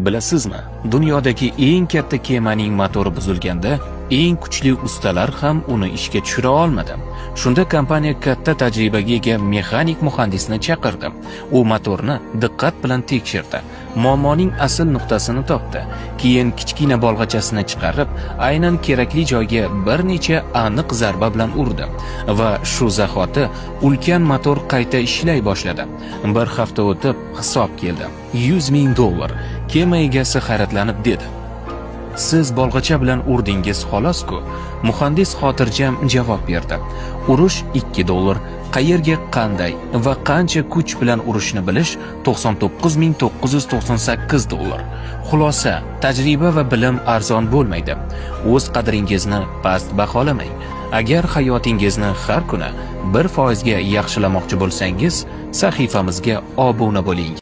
Bilasizmi, dunyodagi eng katta kemaning motori buzilganda eng kuchli ustalar ham uni ishga tushira olmadi. Shunda kompaniya katta tajribaga ega mexanik muhandisni chaqirdi. U motorni diqqat bilan tekshirdi. Muammoning asl nuqtasini topdi. Keyin kichkina bolg'achasini chiqarib, aynan kerakli joyga bir necha aniq zarba bilan urdi va shu zahoti ulkan motor qayta ishlay boshladi. Bir hafta o'tib hisob keldi. $100,000. Kema egasi hayratlanib dedi: "Siz bolg'acha bilan urdingiz xolos-ku." Muhandis xotirjam javob berdi: "Urish $2. Qayerga, qanday va qancha kuch bilan urishni bilish $99,998. Xulosa: tajriba va bilim arzon bo'lmaydi. O'z qadringizni past baholamang. Agar hayotingizni har kuni 1% ga yaxshilamoqchi bo'lsangiz, sahifamizga obuna bo'ling.